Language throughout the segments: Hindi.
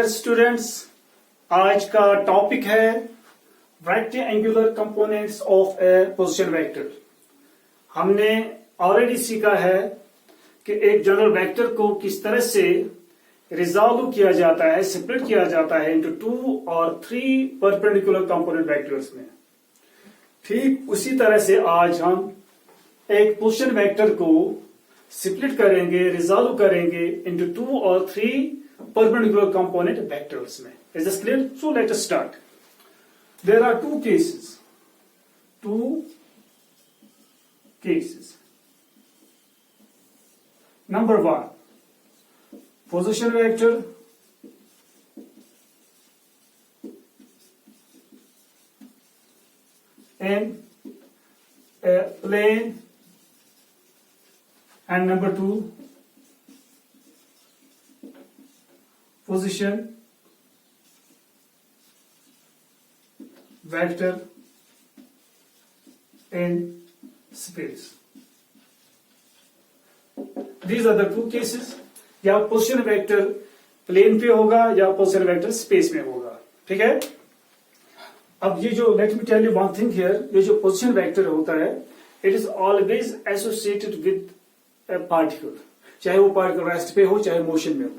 स्टूडेंट्स, आज का टॉपिक है rectangular components of A position vector. हमने ऑलरेडी सीखा है कि एक जनरल वेक्टर को किस तरह से रिजॉल्व किया जाता है, सेपरेट किया जाता है इनटू 2 और 3 परपेंडिकुलर कंपोनेंट वेक्टर्स में। ठीक उसी तरह से आज हम एक पोजीशन वेक्टर को स्प्लिट करेंगे, रिजॉल्व करेंगे इनटू 2 और 3 perpendicular component vectors में। Is this clear? So let us start. There are two cases. Number 1, position vector in a plane, and number 2, position vector in space. These are the two cases. या पोजिशन वेक्टर प्लेन पे होगा या पोजिशन वेक्टर स्पेस में होगा। ठीक है, अब ये जो let me tell you one thing here, ये जो पोजिशन वेक्टर होता है it is always associated with a particle, चाहे वो पार्टिकल रेस्ट पे हो चाहे मोशन में हो।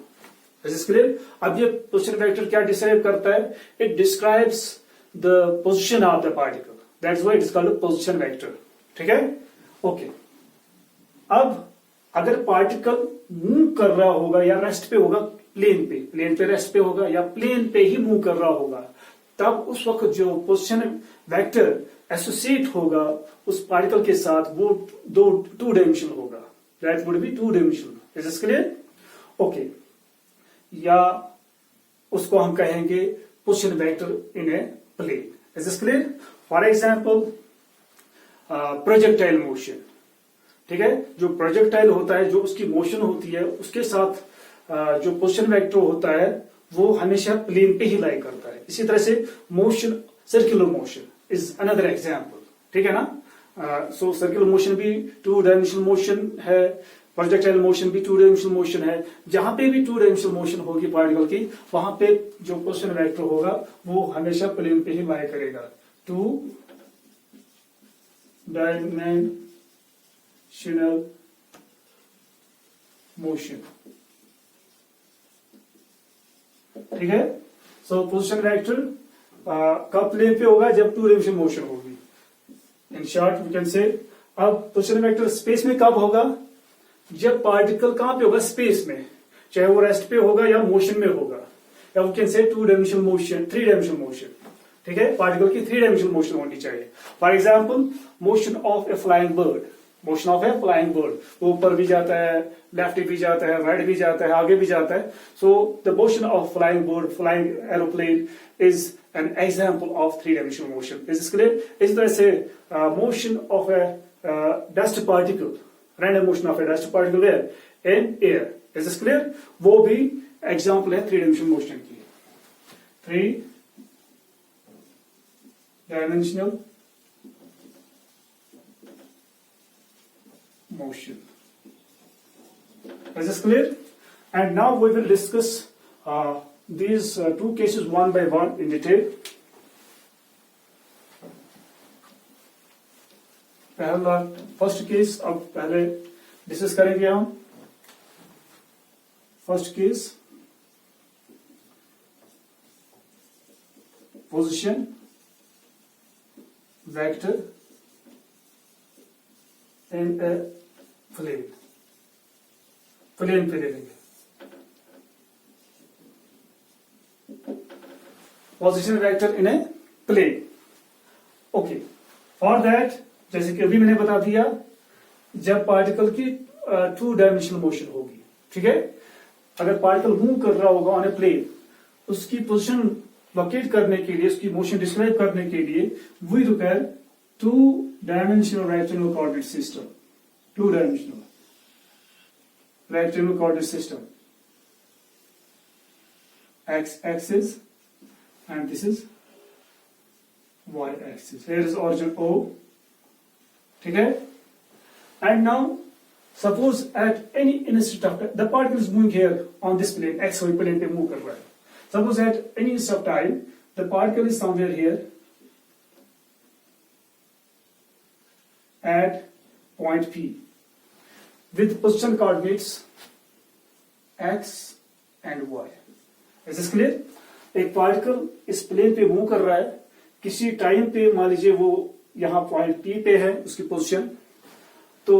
Is this clear? अब ये पोजिशन वेक्टर क्या डिस्क्राइब करता है? It describes the position of the particle, that's why it is called position vector. ठीक है, ओके। अब अगर पार्टिकल मूव कर रहा होगा या रेस्ट पे होगा, प्लेन पे रेस्ट पे होगा या प्लेन पे ही मूव कर रहा होगा, तब उस वक्त जो पोजिशन वेक्टर एसोसिएट होगा उस पार्टिकल के साथ वो टू डायमेंशनल होगा, that would be two dimensional. Is this clear? Okay, या उसको हम कहेंगे position vector in a plane. Is this clear? For example projectile motion. ठीक है, जो प्रोजेक्टाइल होता है, जो उसकी मोशन होती है, उसके साथ जो पोजिशन वेक्टर होता है वो हमेशा प्लेन पे ही लाई करता है। इसी तरह से motion, circular motion is another example. ठीक है ना? सो सर्कुलर मोशन भी टू डायमेंशनल मोशन है, प्रोजेक्टाइल मोशन भी टू डायमेंशनल मोशन है। जहां पे भी टू डायमेंशनल मोशन होगी पार्टिकल की, वहां पे जो पोजिशन वेक्टर होगा वो हमेशा प्लेन पे ही लाई करेगा। To dimensional motion. ठीक है, सो पोजिशन वेक्टर कब प्लेन पे होगा? जब टू डायमेंशनल मोशन होगी। इन शॉर्ट वी कैन से, अब पोजिशन वेक्टर स्पेस में कब होगा? जब पार्टिकल कहां पे होगा? स्पेस में, चाहे वो रेस्ट पे होगा या मोशन में होगा, या we can say two dimensional motion, three dimensional motion. ठीक है, पार्टिकल की थ्री डायमेंशनल मोशन होनी चाहिए। For example motion of a flying bird, motion of a flying bird, वो ऊपर भी जाता है, लेफ्ट भी जाता है, राइट भी जाता है, आगे भी जाता है। So the motion of flying bird, flying aeroplane is an example of three dimensional motion. Is this clear? इस तरह से motion of A dust particle, random motion of a dust particle where in air. Is this clear? वो भी एग्जाम्पल है थ्री डायमेंशनल मोशन की। Three dimensional motion. Is this clear? And now we will discuss these two cases one by one in detail. पहला फर्स्ट केस, अब पहले डिस्कस करेंगे हम first case, position vector in a plane. Plane पे ले लेंगे position vector in a plane. Okay, for that जैसे कि अभी मैंने बता दिया, जब पार्टिकल की टू डायमेंशनल मोशन होगी। ठीक है, अगर पार्टिकल मूव कर रहा होगा ऑन ए प्लेन, उसकी पोजीशन लोकेट करने के लिए, उसकी मोशन डिस्क्राइब करने के लिए we require two dimensional rectangular coordinate system. Two dimensional rectangular coordinate system, x axis and this is y axis. Here is origin O. ठीक है, and now suppose at any instant of the particle is moving here on this plane, xy plane पे मूव कर रहा है, Suppose at any instant of time, the particle is somewhere here at point P with position coordinates x and y. Is this clear? एक पार्टिकल इस प्लेन पे मूव कर रहा है, किसी टाइम पे मान लीजिए वो यहाँ पॉइंट P पे है उसकी पोजीशन, तो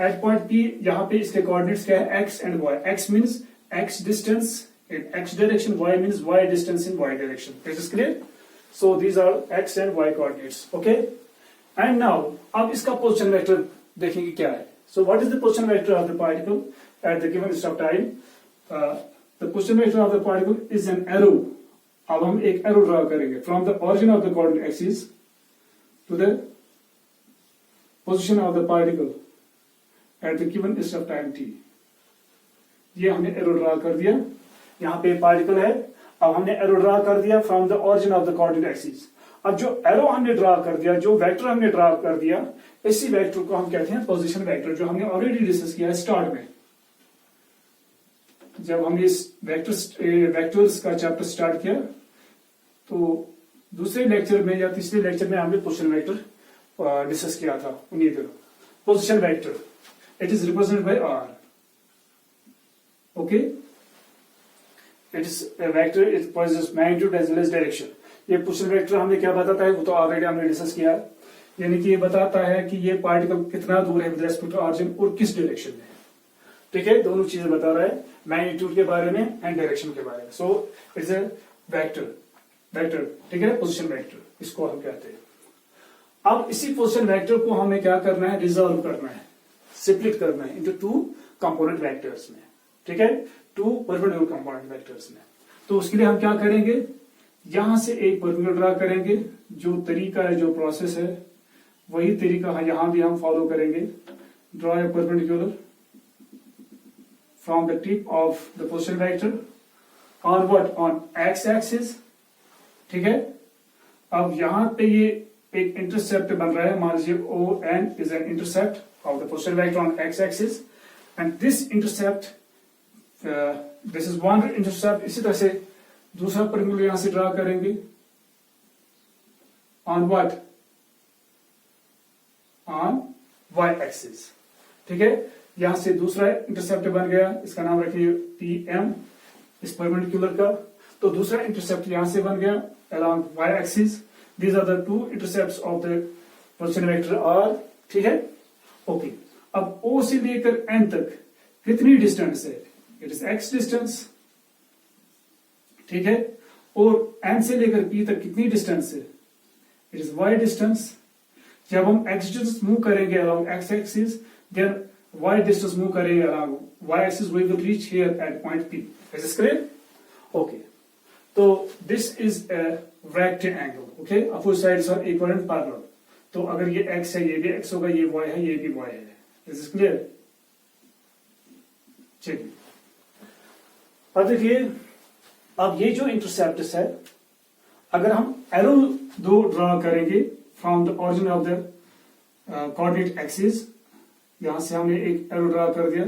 एट पॉइंट P यहाँ पे इसके कोऑर्डिनेट्स क्या है, x and y. x means x distance in x direction, y means y distance in y direction. Is this clear? So these are x and y coordinates. Okay? And now अब इसका पोजीशन वेक्टर देखेंगे क्या है. So what is the position vector of the particle at the given instant of time? The position vector of the particle is an arrow. अब हम एक एरो ड्रा करेंगे from the origin of the coordinate axis to the position of the particle at the given instant of time t. ये हमने एरो ड्रा कर दिया. यहाँ पे पार्टिकल है, अब हमने एरो ड्रा कर दिया from the origin of the coordinate axis. अब जो एरो हमने ड्रा कर दिया, जो वेक्टर हमने ड्रा कर दिया, इसी वेक्टर को हम कहते हैं पोजीशन वेक्टर, जो हमने ऑलरेडी डिस्कस किया है स्टार्ट में. जब हमने इस वेक्टर्स का चैप्टर स्टार्ट किया तो दूसरे लेक्चर में या तीसरे लेक्चर में हमने पोजीशन वेक्टर डिस्कस किया था. उन्हीं दिनों position vector it is represented by R. Okay, it is vector, it possesses magnitude as well as direction. ये पोजीशन वेक्टर हमें क्या बताता है, वो तो ऑलरेडी हमने डिस्कस किया. यानी कि ये बताता है कि ये पार्टिकल कितना दूर है विद रेस्पेक्ट टू ऑरिजिन और किस डायरेक्शन में. ठीक है, दोनों चीजें बता रहा है, मैग्नीट्यूड के बारे में एंड डायरेक्शन के बारे में. So it's a vector. ठीक है, पोजीशन वेक्टर इसको हम कहते हैं. अब इसी पोजीशन वेक्टर को हमें क्या करना है, रिजॉल्व करना है, स्प्लिट करना है इनटू टू कंपोनेंट वेक्टर्स में. ठीक है, टू परपेंडिकुलर कंपोनेंट वेक्टर्स में. तो उसके लिए हम क्या करेंगे, यहां से एक परपेंडिकुलर ड्रा करेंगे. जो तरीका है, जो प्रोसेस है, वही तरीका यहां भी हम फॉलो करेंगे. Draw a perpendicular from the tip of the position vector on what, on X axis. ठीक है, अब यहां पे ये एक इंटरसेप्ट बन रहा है. मान लीजिए O N is an intercept of the position vector on X axis and this intercept, this is one intercept. इसी तरह से दूसरा परपेंडिकुलर यहां से ड्रा करेंगे on what, on Y axis. ठीक है, यहां से दूसरा इंटरसेप्ट बन गया, इसका नाम रखिए पी एम इस परपेंडिकुलर का. तो दूसरा इंटरसेप्ट यहां से बन गया along y axis. These are the two intercepts of the position vector r. ठीक है, ओके. अब O से लेकर N तक कितनी डिस्टेंस है, इट इज x डिस्टेंस. ठीक है, और N से लेकर P तक कितनी डिस्टेंस है, इट इज y डिस्टेंस. जब हम x डिस्टेंस मूव करेंगे along x axis, then y distance move करेंगे along y axis, we will reach here at point P. Is this clear? Okay. तो this is a rectangle. Okay, opposite sides are equal and parallel. तो अगर ये x है, ये भी x होगा, ये y है, ये भी y है. Is this clear? चलिए अब देखिए, अब ये जो इंटरसेप्ट है, अगर हम एरो दो ड्रॉ करेंगे from the origin of the coordinate axis. यहां से हमने एक एरो ड्रॉ कर दिया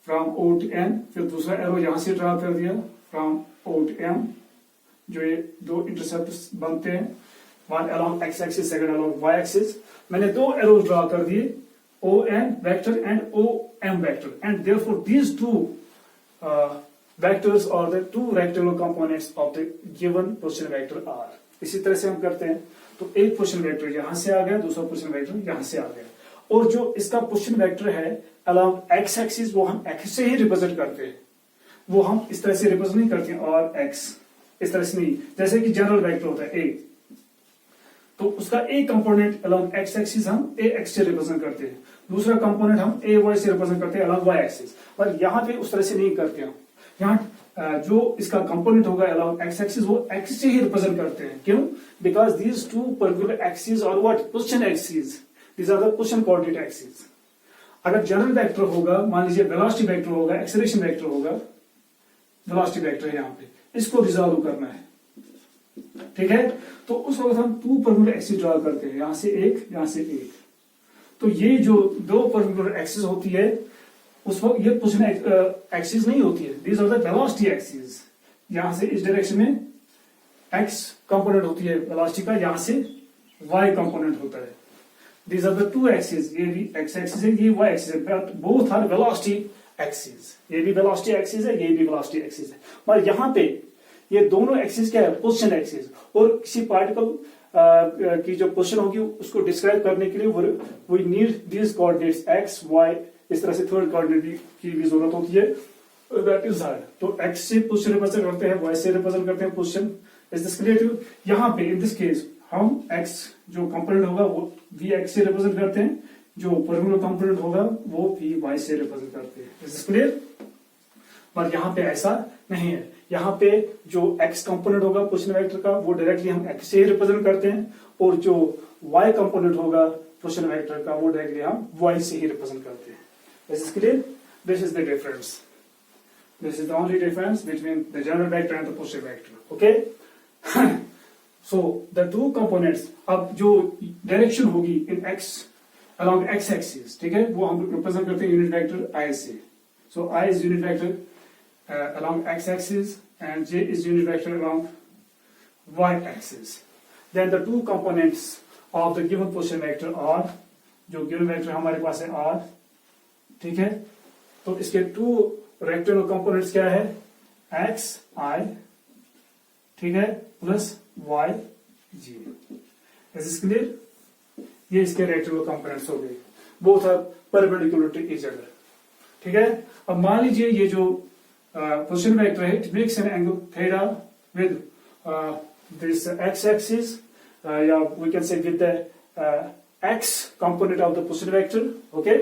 फ्रॉम O to N, फिर दूसरा एरो यहां से ड्रॉ कर दिया फ्रॉम O to M. जो ये दो इंटरसेप्ट बनते हैं, one along X axis, second along Y axis. मैंने दो एरो ड्रॉ कर दिए, O N vector and O M vector, and therefore these two vectors are the two rectangular components of the given position vector R. इसी तरह से हम करते हैं. तो एक पोजीशन वेक्टर यहां से आ गया, दूसरा पोजीशन वेक्टर यहां से आ गया, और जो इसका पोजीशन वेक्टर है अलोंग एक्स एक्सिस, वो हम एक्स से ही रिप्रेजेंट करते हैं. वो हम इस तरह से रिप्रेजेंट नहीं करते हैं, और एक्स इस तरह से नहीं. जैसे कि जनरल वेक्टर होता है ए, तो उसका एक कंपोनेंट अलोंग एक्स एक्सिस हम ए एक्स से रिप्रेजेंट करते हैं, दूसरा कंपोनेंट हम ए वाई से रिप्रेजेंट करते हैं अलोंग वाई एक्सिस. पर यहाँ पे उस तरह से नहीं करते हम. यहाँ जो इसका कंपोनेंट होगा अलोंग एक्स एक्सिस, वो एक्स से ही रिप्रेजेंट करते हैं. क्यों? Because these two particular axis और what, position axis, these are the position coordinate axis. अगर जनरल वेक्टर होगा, मान लीजिए वेलोसिटी वेक्टर होगा, एक्सेलरेशन वेक्टर होगा, वेलोसिटी वेक्टर है यहाँ पे, इसको रिजॉल्व करना है. ठीक है, तो उस वक्त हम टू परपेंडिकुलर एक्सिस ड्रॉ करते हैं, यहां से एक, यहां से एक. तो ये जो दो परपेंडिकुलर एक्सिस होती है, उस वक्त ये पोजीशन एक्सिस नहीं होती है. These are the velocity axis. यहां से इस डायरेक्शन में x कंपोनेंट होती है वेलोसिटी का, यहां से y कंपोनेंट होता है। These are the two axes, ये भी x एक्सिस है, ये y एक्सिस है, but both are velocity axes। ये भी velocity axis है, ये भी velocity axis है, मगर यहाँ पे ये दोनों एक्सिस क्या है, पोजिशन एक्सिस। और किसी पार्टिकल की जो पोजिशन होगी उसको डिस्क्राइब करने के लिए we need these coordinates x y, इस तरह से थर्ड कोऑर्डिनेट की भी जरूरत होती है, दैट इज z। तो x से पोजिशन रिप्रेजेंट करते हैं, y से रिप्रेजेंट करते हैं position. Is this clear too? यहाँ पे इन दिस केस हम x जो कंपोनेंट होगा वो भी x से रिप्रेजेंट करते हैं, जो परपेंडिकुलर कंपोनेंट होगा वो भी y से रिप्रेजेंट करते हैं। Is this clear? पर यहाँ पे ऐसा नहीं है, यहाँ पे जो x कंपोनेंट होगा पोजिशन वेक्टर का वो डायरेक्टली हम x से ही रिप्रेजेंट करते हैं, और जो y कंपोनेंट होगा पोजिशन वेक्टर का वो डायरेक्टली हम y से ही रिप्रेजेंट करते हैं। Is this clear? This is the difference, this is the only difference between the general vector and the position vector. Okay, so the two components, अब जो डायरेक्शन होगी इन x along x एक्सिस, ठीक है, वो हम रिप्रेजेंट करते हैं यूनिट वेक्टर i से। सो i is unit vector along x axis and j is unit vector along y axis। Then the two components of the given position vector are, जो given vector हमारे पास है r, ठीक है, तो इसके टू रेक्टेंगुलर कंपोनेंट्स क्या है, x I, ठीक है, plus y j। Is this clear? ये इसके रेक्टेंगुलर कंपोनेंट्स हो गए, both are perpendicular to each other, ठीक है। अब मान लीजिए ये जो position vector है, it makes an angle theta with this x axis, yeah, we can say with the x component of the position vector, okay,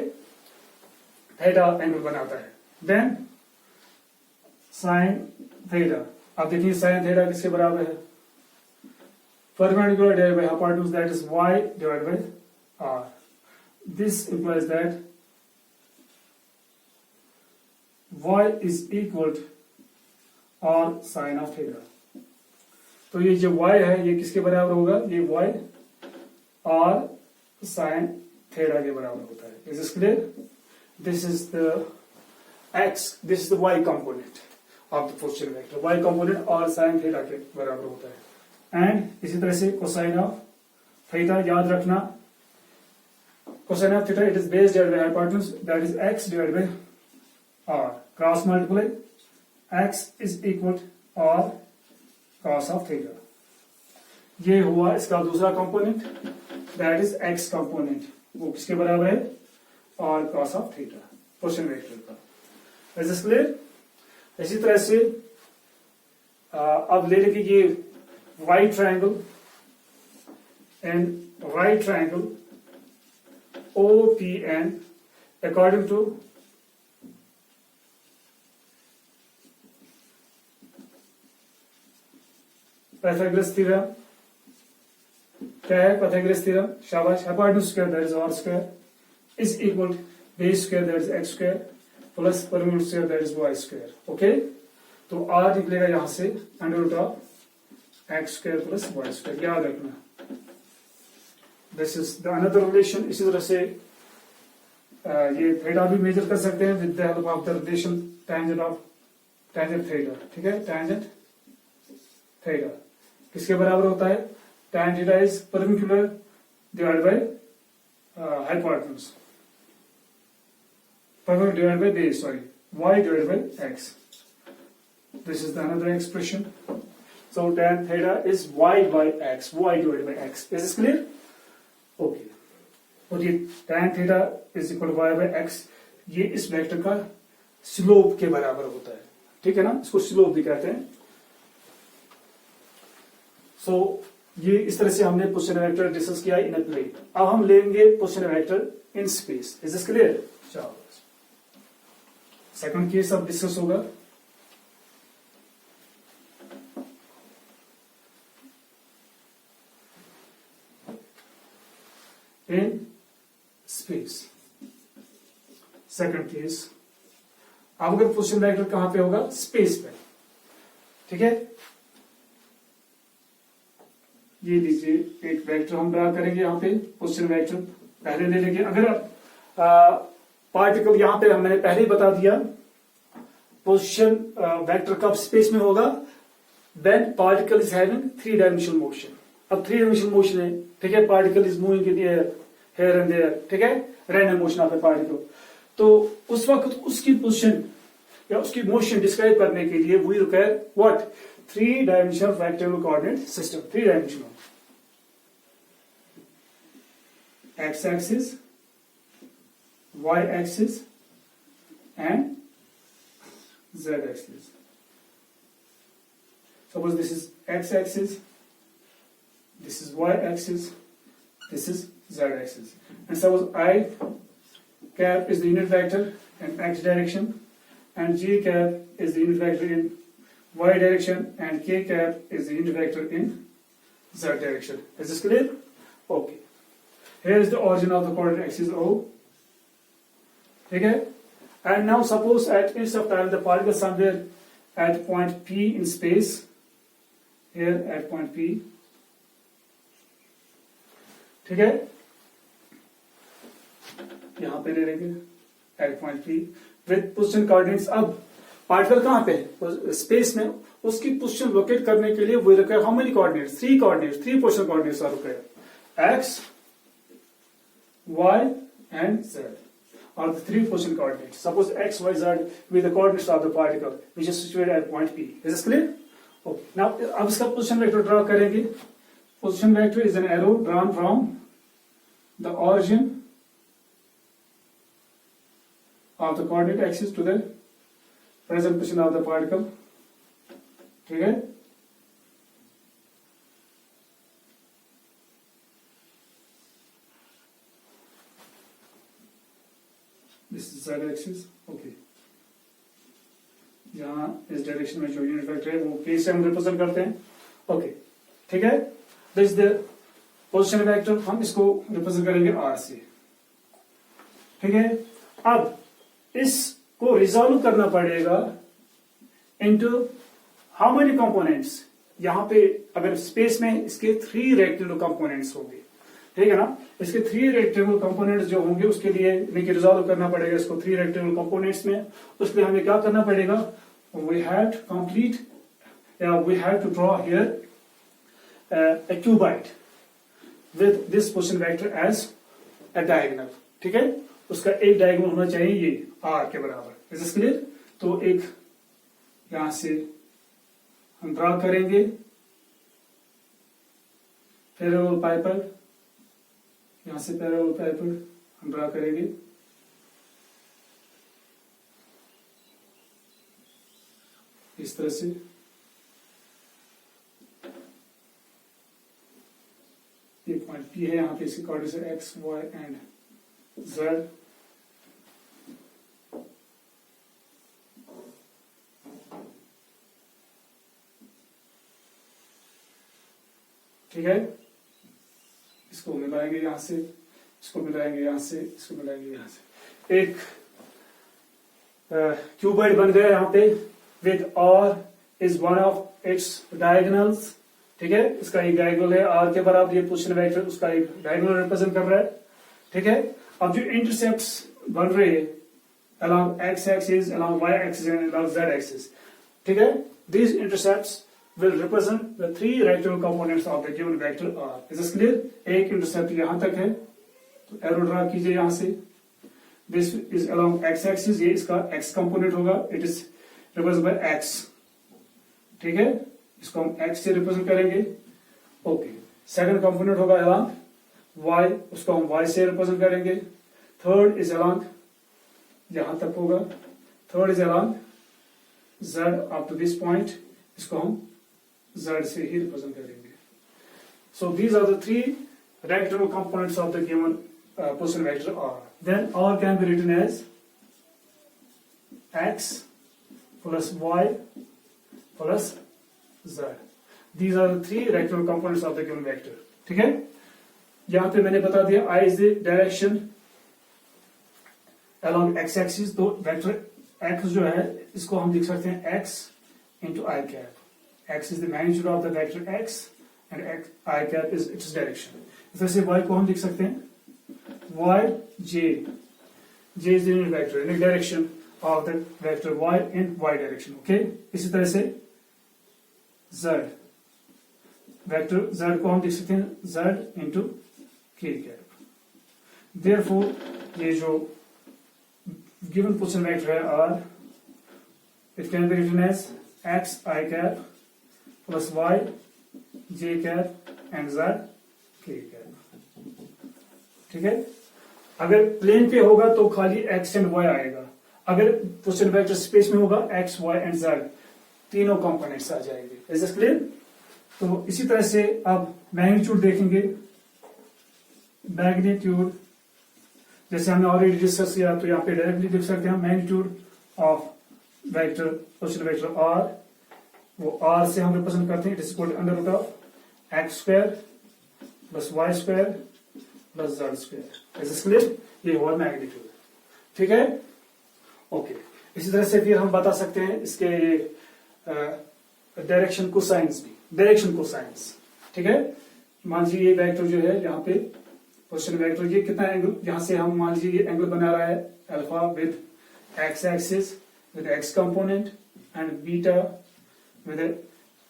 theta angle बनाता है। Then sin theta, अब देखिए sin theta किसके बराबर है, perpendicular divided by hypotenuse, that is y divided by r। This implies that y is equal to r sin of theta। तो ये जो y है ये किसके बराबर होगा, ये y r sin theta के बराबर होता है। Is this clear? This is the x, this is the y component of the position vector। y component r sin theta के बराबर होता है। एंड इसी तरह से cosine of theta, याद रखना cosine of theta, it is base divided by hypotenuse, that is x divided by r, cross multiply x is equal to r cos of theta। ये हुआ इसका दूसरा component, that is x component, वो किसके बराबर है, r cos of theta, position vector का। Is this clear? इसी तरह से अब ले लेंगे ये right triangle and right triangle OPN according to Pythagoras theorem। क्या है Pythagoras theorem? शाबाश। hypotenuse square, that is r square, is equal to base square, that is x square, plus perimeter square, that is y square। okay, तो r निकलेगा यहां से under root of x square plus y square, याद रखना। This is the another relation. इसी तरह से ये थीटा भी मेजर कर सकते हैं with the help of the relation tangent theta, ठीक है, टेंजेंट थीटा किसके बराबर होता है, tan theta is perpendicular divided by hypotenuse, perpendicular divided by base, sorry, y divided by x। This is the another expression. So tan theta is y by x, y divided by x। Is this clear? Okay। और ये tan theta is equal to y by x, ये इस वेक्टर का स्लोप के बराबर होता है, ठीक है ना, इसको स्लोप भी कहते हैं। सो ये इस तरह से हमने पोजिशन वेक्टर डिस्कस किया इन अ प्लेन। अब हम लेंगे position vector in space. Is this clear? चलो सेकंड केस अब डिस्कस होगा। In space, second case. अब अगर पोजिशन वेक्टर कहां पे होगा, स्पेस पे, ठीक है। ये लीजिए एक वेक्टर हम ड्रा करेंगे यहां पे, पोजिशन वेक्टर पहले ले लेंगे। अगर पार्टिकल यहां पे मैंने पहले ही बता दिया, पोजिशन वेक्टर कब स्पेस में होगा, when particle is having 3-dimensional motion. अब 3-dimensional motion है, ठीक है, particle is moving in the air here and there, ठीक है, random motion of the particle. तो उस वक्त उसकी पोजीशन या उसकी मोशन डिस्क्राइब करने के लिए we require what? 3-dimensional rectangular coordinate system. 3-dimensional. X-axis, Y-axis, and Z-axis. Suppose this is X-axis, this is Y-axis, this is Z-axis. And suppose I cap is the unit vector in X direction, and G cap is the unit vector in Y direction, and K cap is the unit vector in Z direction. Is this clear? Okay. Here is the origin of the coordinate axis O. Okay? And now suppose at inst of time the particle somewhere at point P in space, here at point P, ठीक है, यहां पे ले लेंगे at point P with position coordinates. अब पार्टिकल कहां पे है? स्पेस में. उसकी पोजीशन लोकेट करने के लिए we require how many coordinates? 3 coordinates, 3 position coordinates are required. X, Y, and Z are the 3 position coordinates. Suppose X, Y, Z be the coordinates of the particle which is situated at point P. Is this clear? Okay. Now, अब इसका position vector draw करेंगे. Position vector is an arrow drawn from the origin of the coordinate axis to the present position of the particle. ठीक है? This is Z axis. Okay. यहाँ इस डायरेक्शन में जो यूनिट वेक्टर है वो K से हम रिप्रेजेंट करते हैं. ओके, ठीक है. दिस द पोजीशन वेक्टर, हम इसको रिप्रेजेंट करेंगे R से. ठीक है. अब इसको रिजॉल्व करना पड़ेगा इनटू हाउ मेनी कंपोनेंट्स. यहाँ पे अगर स्पेस में इसके 3 रेक्टेंगुलर कंपोनेंट्स होंगे, ठीक है ना. इसके 3 रेक्टेंगुलर कंपोनेंट्स जो होंगे उसके लिए इनके रिजॉल्व करना पड़ेगा इसको 3 रेक्टेंगुलर कंपोनेंट्स में. उसके लिए हमें क्या करना पड़ेगा? वी हैव टू कंप्लीट या we have to draw here a cuboid with this position vector as a diagonal. ठीक है. उसका एक डायगोनल होना चाहिए ये R के बराबर. Is this clear? तो एक यहां से हम ड्रॉ करेंगे पैरेलल पाइपर, यहां से पैरेलल पाइपर हम ड्रॉ करेंगे. इस तरह से ये पॉइंट P है, यहां पे इसके कोऑर्डिनेट्स है X, Y एंड Z. ठीक है. इसको मिलाएंगे यहां से, इसको मिलाएंगे यहां से, इसको मिलाएंगे यहां से. एक क्यूबॉइड बन गया यहां पे with R is one of its diagonals. ठीक है. इसका एक डायगोनल है R के बराबर. ये पोजीशन वेक्टर उसका एक डायगोनल रिप्रेजेंट कर रहा है. ठीक है. अब जो इंटरसेप्ट्स बन रहे हैं along X axis, along Y axis and along Z axis, ठीक है, these intercepts will represent the 3 rectangular components of the given vector R. Is this clear? एक इंटरसेप्ट यहां तक है, तो एरो ड्रा कीजिए यहां से. This is along X axis, ये इसका X component होगा. It is represented by X. ठीक है. इसको हम X से रिप्रेजेंट करेंगे. ओके. सेकंड कंपोनेंट होगा along Y, उसको हम Y से रिप्रेजेंट करेंगे. थर्ड इज along, यहां तक होगा. Third is along Z up to this point, इसको हम Z से ही रिप्रेजेंट करेंगे. So these are the 3 rectangular components of the given position vector R. Then R can be written as X plus Y plus Z. These are the 3 rectangular components of the given vector. ठीक है. यहां पे मैंने बता दिया I is the direction along X axis. तो वेक्टर X जो है इसको हम लिख सकते हैं X into I cap. X is the magnitude of the vector X and I cap is its direction. इस तरह से Y को हम लिख सकते हैं Y J. J is the unit vector in the direction of the vector Y in Y direction. Okay. इसी तरह से z, वेक्टर z को हम देख सकते हैं z into k cap. Therefore ये जो गिवन पोजीशन वेक्टर है r, it can be written as x I cap plus y j cap and z k cap. ठीक है, अगर प्लेन पे होगा तो खाली x एंड y आएगा, अगर पोजीशन वेक्टर स्पेस में होगा x y एंड z तीनों कंपोनेंट्स आ जाएंगे। Is this clear? तो इसी तरह से अब मैग्नीट्यूड देखेंगे। मैग्नीट्यूड जैसे हमने ऑलरेडी डिस्कस किया, तो यहाँ पे डायरेक्टली लिख सकते हैं magnitude of vector position vector r, वो r से हम रिप्रेजेंट करते हैं, it is equal under root of x square plus y square plus z square. Is this clear? ये हुआ मैग्नीट्यूड। ठीक है, ओके। इसी तरह से फिर हम बता सकते हैं इसके डायरेक्शन कोसाइंस भी, डायरेक्शन कोसाइंस। ठीक है, मान लीजिए ये वेक्टर जो है यहाँ पे पोजीशन वेक्टर, ये कितना एंगल, यहाँ से हम मान लीजिए ये एंगल बना रहा है alpha with X axis with X component and beta with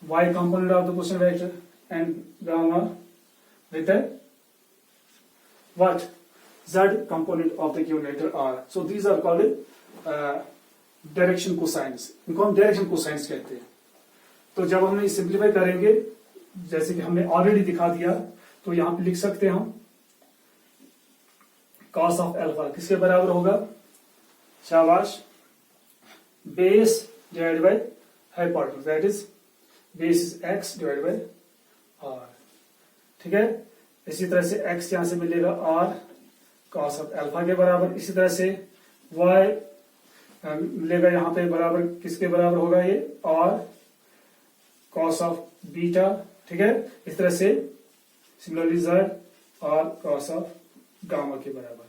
Y component of the position vector and gamma with what z component of the given vector r. So these are called direction cosines, इनको हम डायरेक्शन कोसाइंस कहते हैं। तो जब हम सिंप्लीफाई करेंगे, जैसे कि हमने ऑलरेडी दिखा दिया, तो यहां पे लिख सकते हैं हम cos ऑफ अल्फा किसके बराबर होगा, शाबाश, base divided by hypotenuse, that is base is x divided by r। ठीक है, इसी तरह से x यहां से मिलेगा r cos ऑफ अल्फा के बराबर, इसी तरह से y मिलेगा यहाँ पे बराबर, किसके बराबर होगा ये, r cos ऑफ बीटा। ठीक है, इस तरह से similarly z r cos of gamma के बराबर।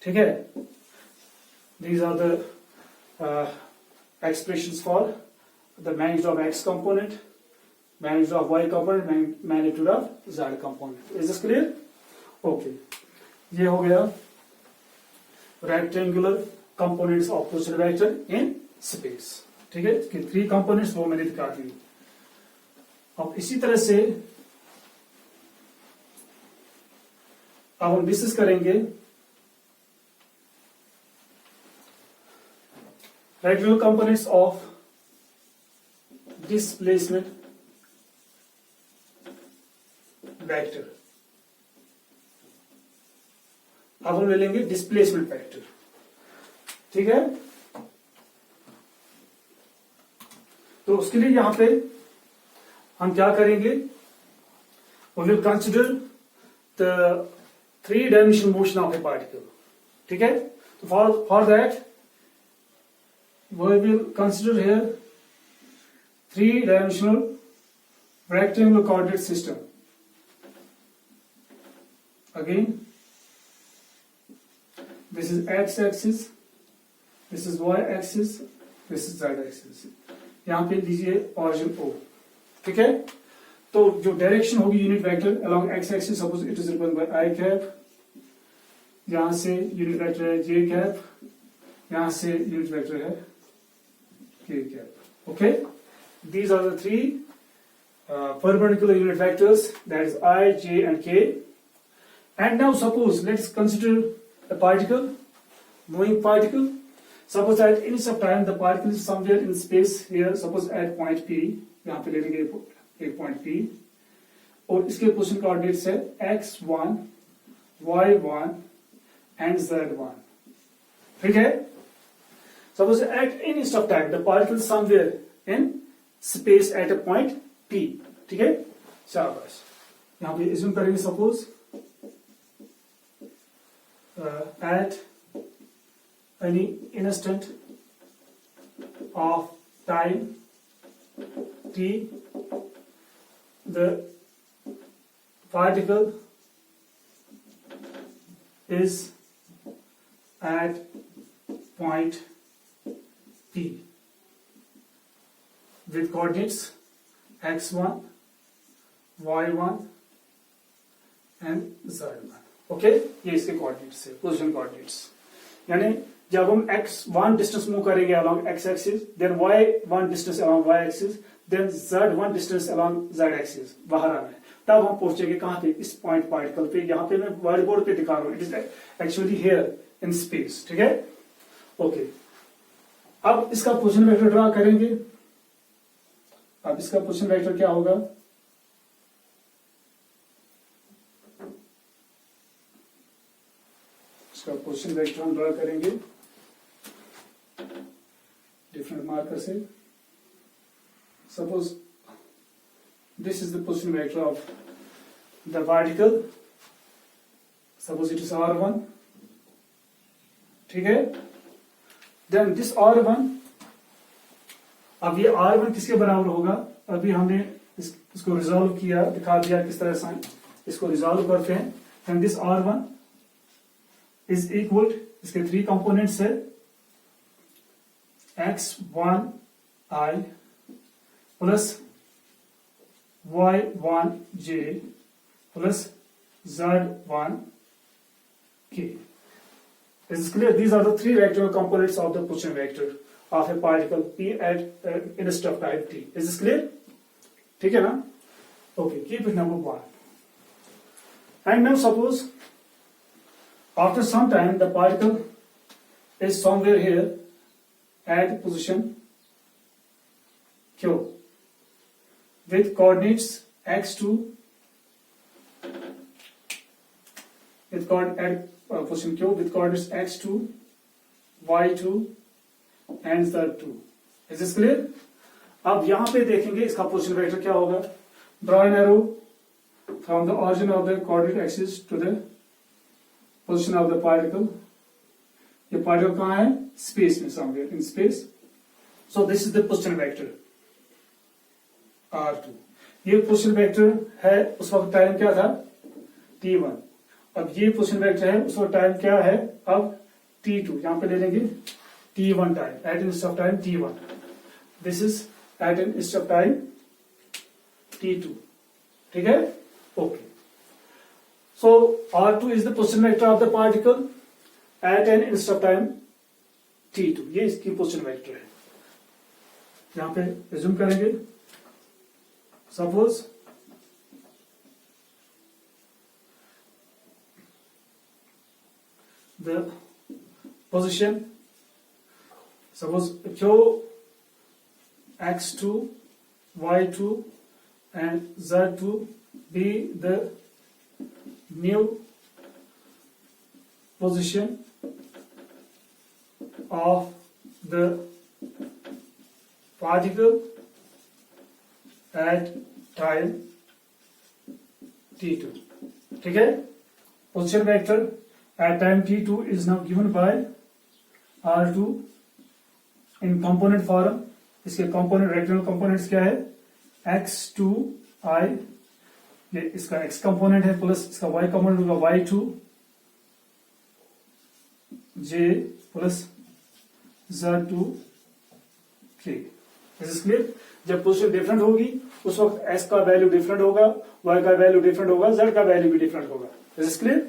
ठीक है, these are the expressions for the magnitude of x component, magnitude of y component, magnitude of z component. Is this clear? Okay. ये हो गया rectangular components of position vector in space. ठीक है, कि 3 components वो मैंने दिखा दी। अब इसी तरह से अब हम डिस्कस करेंगे rectangular components of displacement vector. अब हम ले लेंगे डिस्प्लेसमेंट वेक्टर। ठीक है, तो उसके लिए यहां पे हम क्या करेंगे, we will consider the 3 dimensional motion of a particle. ठीक है, तो for that we will consider here 3 dimensional rectangular coordinate system. Again, this is x axis, this is y axis, this is z axis। यहां पे लीजिए ऑरिजिन O। ठीक है, तो जो डायरेक्शन होगी unit vector along x axis, suppose it is represented by i cap, यहां से यूनिट वेक्टर है j कैप, यहां से यूनिट वेक्टर है k cap. Okay, these are the 3 perpendicular unit vectors, that is I, j and k। And now suppose, let's consider a particle, moving particle. Suppose at any sub time the particle is somewhere in space here, suppose at point P, यहाँ पे ले लेंगे एक point P, और इसके पोजीशन कोऑर्डिनेट्स है x1, y1 and z1। ठीक है, suppose at any sub time the particle is somewhere in space at a point P। ठीक है, शाबाश, यहाँ पे assume करेंगे suppose at any instant of time t, the particle is at point P with coordinates x1, y1 and z1। Okay, ये इसके कोऑर्डिनेट्स है, पोजीशन कोऑर्डिनेट्स। यानी जब हम x1 डिस्टेंस मूव करेंगे along x axis, then y1 distance along y axis, then z1 distance along z axis बाहर आना है, तब हम पहुंचेंगे कहां पे, इस पॉइंट पार्टिकल पे। यहाँ पे मैं व्हाइट बोर्ड पे दिखा रहा हूँ, it is actually here in space, ठीक है। ओके, अब इसका पोजीशन वेक्टर ड्रा करेंगे। अब इसका पोजीशन वेक्टर क्या होगा, इसका पोजीशन वेक्टर हम ड्रा करेंगे डिफरेंट मार्कर से। Suppose this is the position vector of the particle, suppose it is r1, ठीक है। then this r1, अब ये r1 किसके बराबर होगा, अभी हमने इसको रिजॉल्व किया, दिखा दिया किस तरह से इसको रिजॉल्व करते हैं। and this r1 is equal, इसके 3 कंपोनेंट्स है, x1i plus y1j plus z1k. Is this clear? These are the 3 vectorial components of the position vector of a particle p at instead of type t. Is this clear? ठीक है ना? Okay, keep it number 1. And now suppose after some time the particle is somewhere here at position q with coordinates x2 with position q with coordinates x2, y2 and z2. Is this clear? अब यहां पे देखेंगे इसका पोजीशन वेक्टर क्या होगा। Draw an arrow from the origin of the coordinate axis to the position of the particle. ये पार्टिकल कहां है, स्पेस में, somewhere in space. So this is the position vector r2। ये पोजीशन वेक्टर है, उस वक्त टाइम क्या था, t1। अब ये पोजीशन वेक्टर है, उस वक्त टाइम क्या है, अब t2। यहां पे ले लेंगे t1 time, at in instant of time t1, this is at in instant of time t2, ठीक है। Okay, so r2 is the position vector of the particle at an instant of time t2। ये इसकी पोजीशन वेक्टर है। यहां पे रिज्यूम करेंगे। Suppose the position, suppose q x2, y2 and z2 be the new position of the particle at time t2, ठीक है। Position vector at time t2 is now given by r2 in component form। इसके कंपोनेंट, रेक्टेंगुलर कंपोनेंट्स क्या है, x2i, ये इसका x कंपोनेंट है, प्लस इसका y कंपोनेंट होगा y2j plus z2k। Is this clear? जब पोजीशन डिफरेंट होगी उस वक्त s का वैल्यू डिफरेंट होगा, y का वैल्यू डिफरेंट होगा, z का वैल्यू भी डिफरेंट होगा। Is this clear?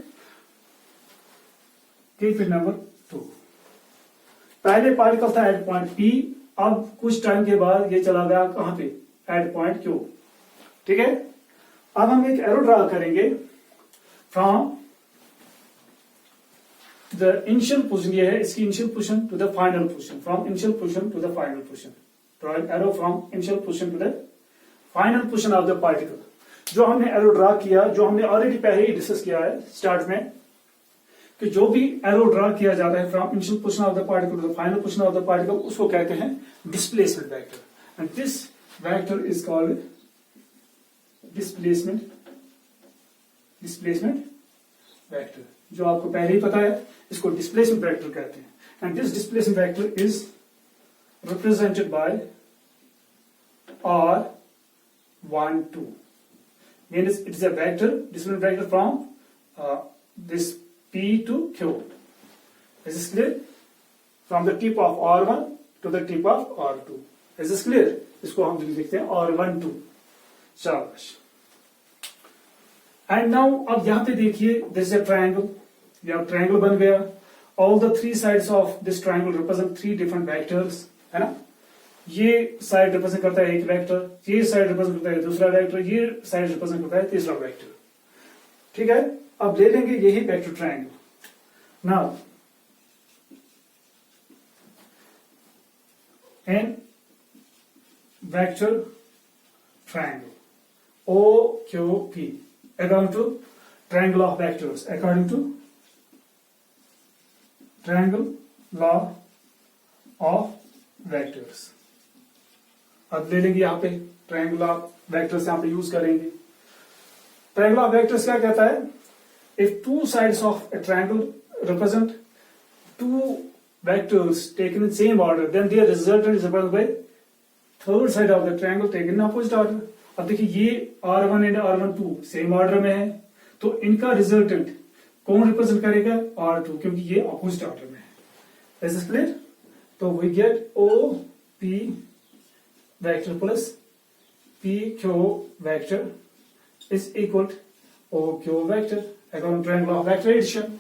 Keep it number 2। पहले पार्टिकल था एट पॉइंट P, अब कुछ टाइम के बाद ये चला गया कहां पे, एट पॉइंट Q, ठीक है। अब हम एक एरो ड्रा करेंगे फ्रॉम द इनिशियल पोजीशन, ये है इसकी initial position to the final position, from initial position to the final position. Draw an arrow from initial position to the final position of the particle. जो हमने एरो ड्रा किया, जो हमने ऑलरेडी पहले ही डिस्कस किया है स्टार्ट में, कि जो भी एरो ड्रा किया जाता है from initial position of the particle to the final position of the particle, उसको कहते हैं displacement vector. And this vector is called displacement vector. जो आपको पहले ही पता है, इसको डिस्प्लेसमेंट वेक्टर कहते हैं। And this displacement vector is represented by r12, means it is a vector, displacement vector from this P to Q. Is this clear? From the tip of r1 to the tip of r2. Is this clear? इसको हम लिखते हैं r12। शाबाश। एंड नाउ अब यहां पे देखिए, दिस इज अ ट्रायंगल, यह ट्रायंगल बन गया। All the 3 sides of this triangle represent 3 different vectors, है ना। ये साइड रिप्रेजेंट करता है एक वेक्टर, ये साइड रिप्रेजेंट करता है दूसरा वेक्टर, ये साइड रिप्रेजेंट करता है तीसरा वेक्टर। ठीक है, अब ले लेंगे यही vector triangle. Now an vector triangle OQP according to triangle of vectors, according to triangle law of vectors। अब ले लेंगे यहाँ पे ट्रायंगल ऑफ वेक्टर्स, यहाँ पे यूज करेंगे। ट्रायंगल ऑफ वेक्टर्स क्या कहता है? If two sides of a triangle represent two vectors taken in same order, then their resultant is represented by third side of the triangle taken in opposite order. अब देखिए ये R1 and R12 same order में है, तो इनका रिजल्टेंट कौन रिप्रेजेंट करेगा? R2, क्योंकि ये अपोजिट ऑर्डर में है। Is this clear? तो we get OP vector plus PQ vector is equal to OQ vector according to triangle of vector addition.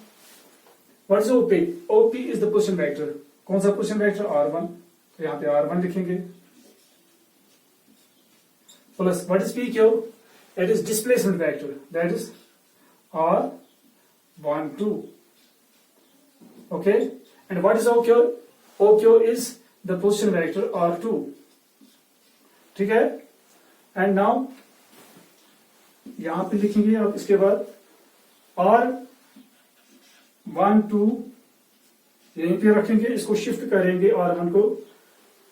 What is OP? OP is the position vector. कौन सा पोजीशन वेक्टर? R1, तो यहाँ पे R1 लिखेंगे plus what is PQ? It is displacement vector, that is R12. Okay, and what is OQ? OQ is the position vector R2. ठीक है, and now यहां पे लिखेंगे। अब इसके बाद R12 यहीं पे रखेंगे, इसको शिफ्ट करेंगे R1 को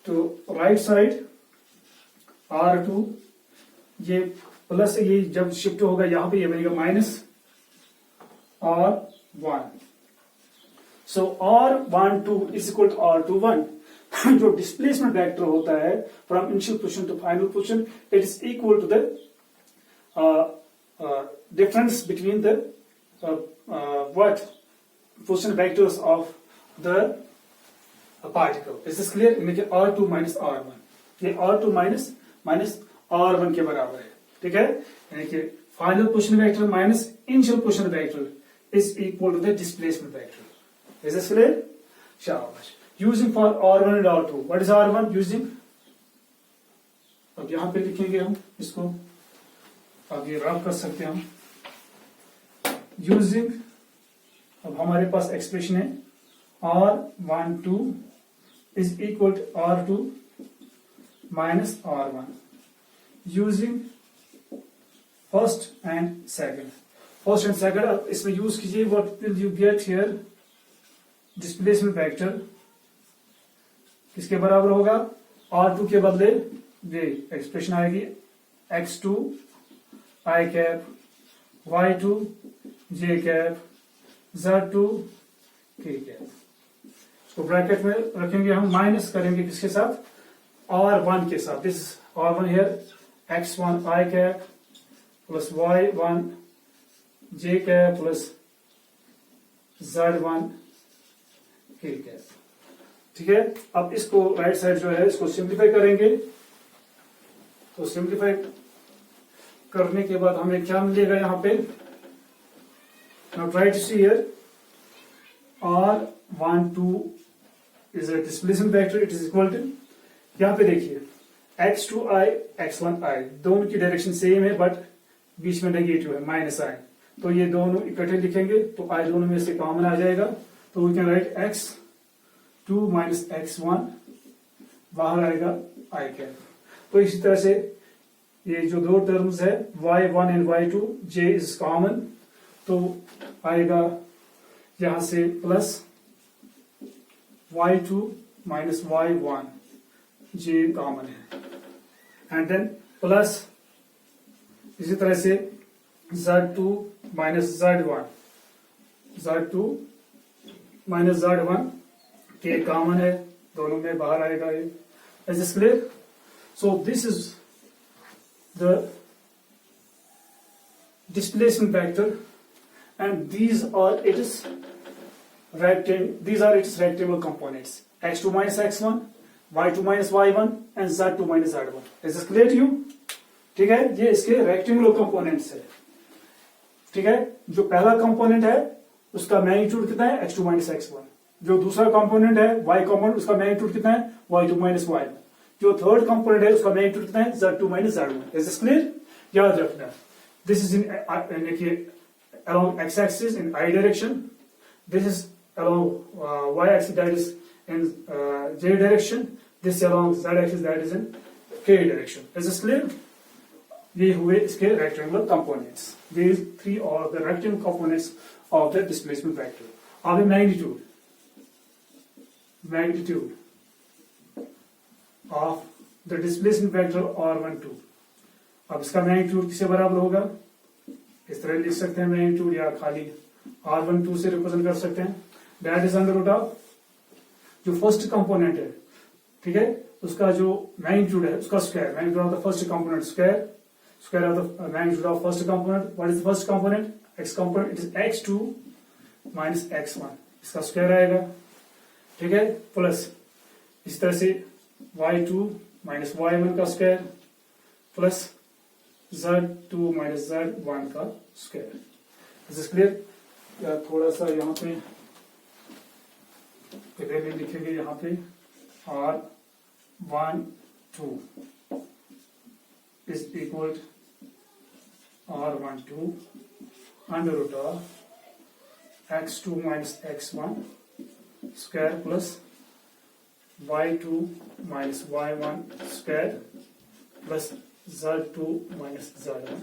तो राइट साइड R2, ये प्लस, ये जब शिफ्ट होगा यहां पे ये बनेगा minus R1। So R12 is equal to R21। जो डिस्प्लेसमेंट वेक्टर होता है from initial position to final position, it is equal to the difference between the what position vectors of the particle. Is this clear? यानी कि R2 माइनस R1, ये R2 माइनस R1 के बराबर है। ठीक है, यानी कि final position vector minus initial position vector is equal to the displacement vector. Is this clear? शाबाश। Using for R1 and R2, what is R1? Using, अब यहां पे लिखेंगे हम इसको, अब ये रफ कर सकते हैं हम यूजिंग, अब हमारे पास एक्सप्रेशन है R12 is equal to R2 minus R1 using first and second। First and second, अब इसमें यूज कीजिए। What will you get here? Displacement vector किसके बराबर होगा? R2 के बदले ये एक्सप्रेशन आएगी x2 i cap, y2 j cap, z2 k cap. इसको ब्रैकेट में रखेंगे हम, माइनस करेंगे किसके साथ? R1 के साथ। This R1 here x1 i cap plus y1 j cap plus z1 k cap. ठीक है, अब इसको राइट साइड जो है इसको सिंप्लीफाई करेंगे। तो सिंप्लीफाई करने के बाद हमें क्या मिलेगा यहाँ पे? Now try to see here R12 is a displacement vector, it is equal to, यहाँ पे देखिए x2i x1i दोनों की डायरेक्शन सेम है बट बीच में नेगेटिव है माइनस i, तो ये दोनों इकट्ठे लिखेंगे तो i दोनों में से कॉमन आ जाएगा, तो we can write x2 minus x1, बाहर आएगा i कैप। तो इसी तरह से ये जो दो टर्म्स है y1 and y2 j is common, तो आएगा यहां से plus y2 minus y1 j common है, एंड देन प्लस इसी तरह से z2 minus z1, z2 minus z1 के कॉमन है, दोनों में बाहर आएगा ये। Is this clear? So this is the displacement vector and these are its rectangle components x2 minus x1, y2 minus y1 and z2 minus z1। is this clear to you? ठीक है, ये इसके रेक्टेंगुलर कंपोनेंट्स है। ठीक है, जो पहला कंपोनेंट है उसका मैग्नीट्यूड कितना है x2 माइनस x1, जो दूसरा कंपोनेंट है y कंपोनेंट उसका मैग्नीट्यूड कितना है y2 माइनस y1। जो थर्ड कंपोनेंट है उसका मैग्नीट्यूड कितना है, z2 minus z1। Is this clear? याद रखना, दिस इज इन देखिए along x axis in I direction, this is along y axis that is in j direction, this is along z axis that is in k direction। is this clear? ये हुए इसके rectangular components, these three are the rectangular components of the displacement vector। अब है magnitude of the displacement vector r12। अब इसका मैग्नीट्यूड किससे बराबर होगा, इस तरह लिख सकते हैं मैग्नीट्यूड, या खाली r12 से रिप्रेजेंट कर सकते हैं। That is under root of जो फर्स्ट कंपोनेंट है, ठीक है, उसका जो मैग्नीट्यूड है उसका square, magnitude of the first component square of the magnitude of first component. What is the first component, x component, it is x2 minus x1, इसका स्क्वायर आएगा, ठीक है, प्लस इस तरह से y2 माइनस y1 का square plus z2 minus z1 का स्क्वायर। Is this clear? या थोड़ा सा यहाँ पे पहले में लिखेंगे, यहाँ पे r12 is equal r12 under root of x2 minus x1 square plus y2 minus y1 square plus z2 minus z1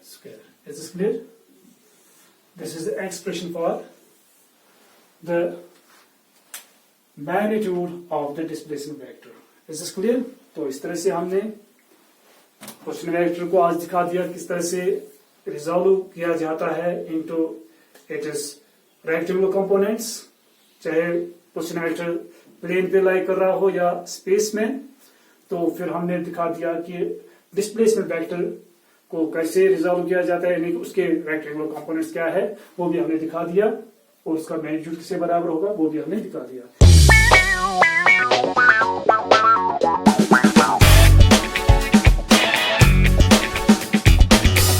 square। Is this clear? This is the expression for the magnitude of the displacement vector। Is this clear? तो इस तरह से हमने क्वेश्चन वेक्टर को आज दिखा दिया किस तरह से रिजॉल्व किया जाता है into it is rectangular components, चाहे क्वेश्चन वेक्टर प्लेन पे लाई कर रहा हो या स्पेस में। तो फिर हमने दिखा दिया कि डिस्प्लेसमेंट वेक्टर को कैसे रिजॉल्व किया जाता है, यानी उसके रेक्टेंगुलर कंपोनेंट्स क्या है वो भी हमने दिखा दिया, और उसका मैग्नीट्यूड किससे बराबर होगा वो भी हमने दिखा दिया।